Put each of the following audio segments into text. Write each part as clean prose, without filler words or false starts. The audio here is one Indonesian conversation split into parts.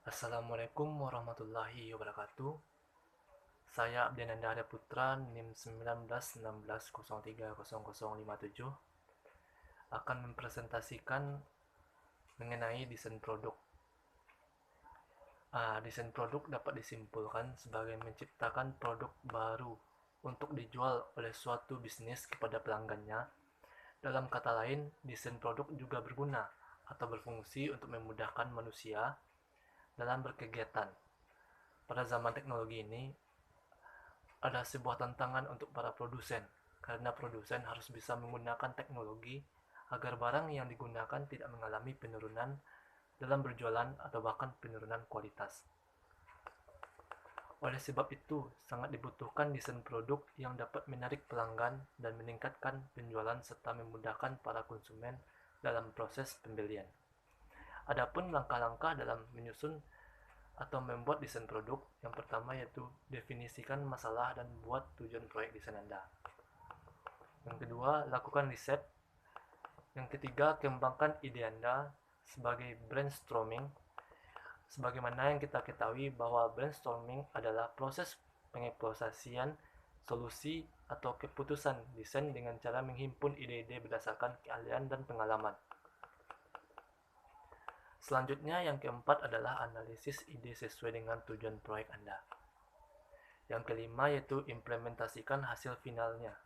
Assalamualaikum warahmatullahi wabarakatuh. Saya Abdiananda Arya Putra, NIM 1916030057, akan mempresentasikan mengenai desain produk. Desain produk dapat disimpulkan sebagai menciptakan produk baru untuk dijual oleh suatu bisnis kepada pelanggannya. Dalam kata lain, desain produk juga berguna atau berfungsi untuk memudahkan manusia dalam berkegiatan. Pada zaman teknologi ini, ada sebuah tantangan untuk para produsen, karena produsen harus bisa menggunakan teknologi agar barang yang digunakan tidak mengalami penurunan dalam berjualan atau bahkan penurunan kualitas. Oleh sebab itu, sangat dibutuhkan desain produk yang dapat menarik pelanggan dan meningkatkan penjualan serta memudahkan para konsumen dalam proses pembelian. Adapun langkah-langkah dalam menyusun atau membuat desain produk, yang pertama yaitu definisikan masalah dan buat tujuan proyek desain Anda. Yang kedua, lakukan riset. Yang ketiga, kembangkan ide Anda sebagai brainstorming. Sebagaimana yang kita ketahui bahwa brainstorming adalah proses pengeksplorasian solusi atau keputusan desain dengan cara menghimpun ide-ide berdasarkan keahlian dan pengalaman. Selanjutnya, yang keempat adalah analisis ide sesuai dengan tujuan proyek Anda. Yang kelima yaitu implementasikan hasil finalnya.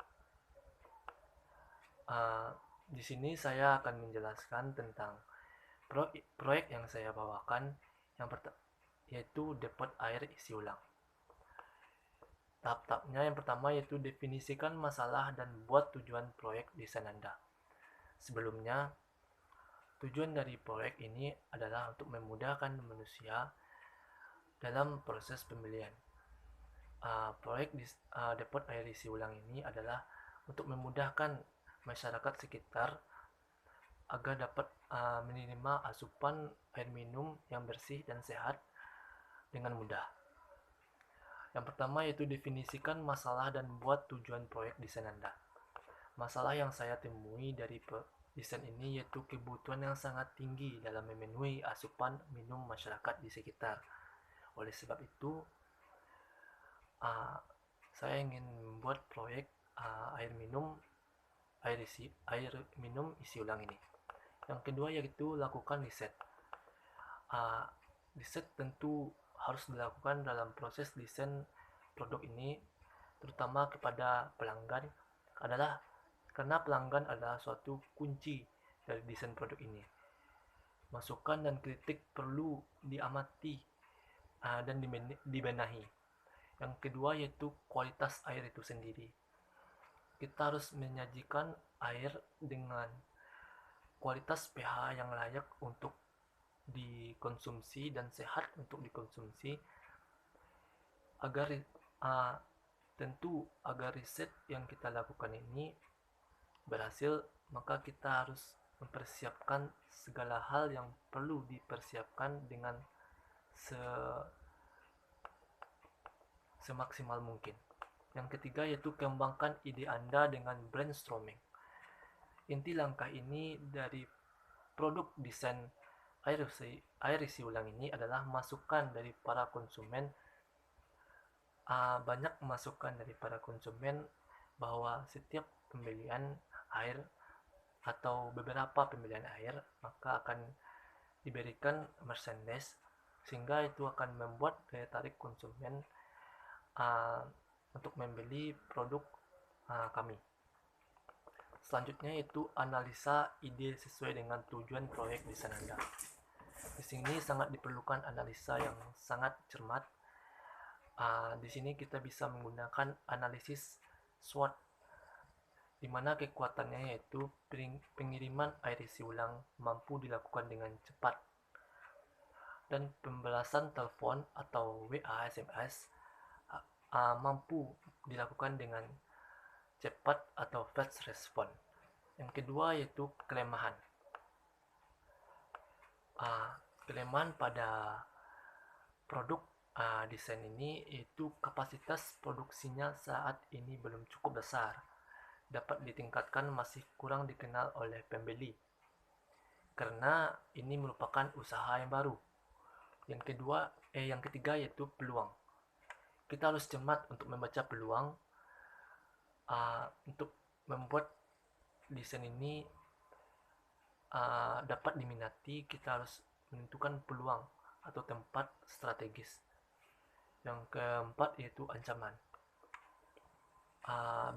Di sini saya akan menjelaskan tentang proyek yang saya bawakan, yaitu depot air isi ulang. Tahap-tahapnya yang pertama yaitu definisikan masalah dan buat tujuan proyek desain Anda. Sebelumnya, tujuan dari proyek ini adalah untuk memudahkan manusia dalam proses pembelian. Proyek depot air isi ulang ini adalah untuk memudahkan masyarakat sekitar agar dapat menerima asupan air minum yang bersih dan sehat dengan mudah. Yang pertama yaitu definisikan masalah dan buat tujuan proyek desain Anda. Masalah yang saya temui dari desain ini yaitu kebutuhan yang sangat tinggi dalam memenuhi asupan minum masyarakat di sekitar. Oleh sebab itu, saya ingin membuat proyek air minum isi ulang ini. Yang kedua yaitu lakukan riset. Riset tentu harus dilakukan dalam proses desain produk ini, terutama kepada pelanggan, karena pelanggan adalah suatu kunci dari desain produk ini. Masukan dan kritik perlu diamati dan dibenahi. Yang kedua yaitu kualitas air itu sendiri. Kita harus menyajikan air dengan kualitas pH yang layak untuk dikonsumsi dan sehat untuk dikonsumsi, agar tentu agar riset yang kita lakukan ini berhasil, maka kita harus mempersiapkan segala hal yang perlu dipersiapkan dengan semaksimal mungkin. Yang ketiga yaitu kembangkan ide Anda dengan brainstorming. Inti langkah ini dari produk desain air isi ulang ini adalah masukan dari para konsumen. Banyak masukan dari para konsumen bahwa setiap pembelian air atau beberapa pembelian air maka akan diberikan merchandise, sehingga itu akan membuat daya tarik konsumen untuk membeli produk kami. Selanjutnya yaitu analisa ide sesuai dengan tujuan proyek desain Anda. Di sini sangat diperlukan analisa yang sangat cermat. Di sini kita bisa menggunakan analisis SWOT, di mana kekuatannya yaitu pengiriman air isi ulang mampu dilakukan dengan cepat, dan pembalasan telepon atau WA SMS mampu dilakukan dengan cepat atau fast response. Yang kedua yaitu kelemahan. Kelemahan pada produk desain ini yaitu kapasitas produksinya saat ini belum cukup besar, dapat ditingkatkan masih kurang dikenal oleh pembeli karena ini merupakan usaha yang baru. Yang ketiga yaitu peluang. Kita harus cermat untuk membaca peluang untuk membuat desain ini dapat diminati. Kita harus menentukan peluang atau tempat strategis. Yang keempat yaitu ancaman.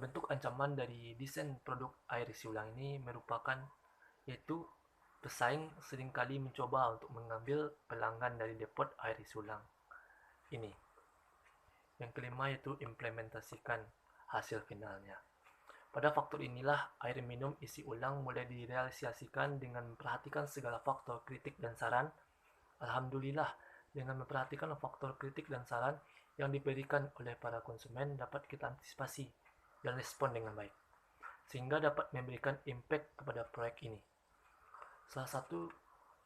Bentuk ancaman dari desain produk air isi ulang ini merupakan yaitu pesaing seringkali mencoba untuk mengambil pelanggan dari depot air isi ulang ini. Yang kelima yaitu implementasikan hasil finalnya. Pada faktor inilah air minum isi ulang mulai direalisasikan dengan memperhatikan segala faktor kritik dan saran. Alhamdulillah, dengan memperhatikan faktor kritik dan saran yang diberikan oleh para konsumen dapat kita antisipasi dan respon dengan baik, sehingga dapat memberikan impact kepada proyek ini. Salah satu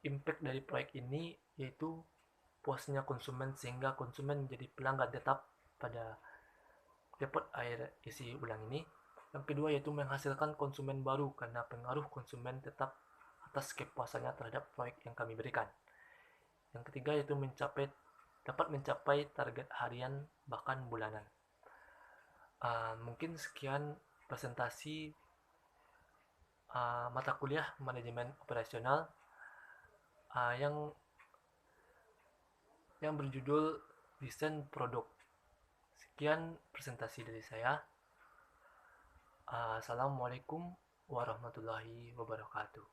impact dari proyek ini yaitu puasnya konsumen, sehingga konsumen menjadi pelanggan tetap pada depot air isi ulang ini. Yang kedua yaitu menghasilkan konsumen baru karena pengaruh konsumen tetap atas kepuasannya terhadap proyek yang kami berikan. Yang ketiga yaitu dapat mencapai target harian bahkan bulanan. Mungkin sekian presentasi mata kuliah manajemen operasional yang berjudul desain produk. Sekian presentasi dari saya. Assalamualaikum warahmatullahi wabarakatuh.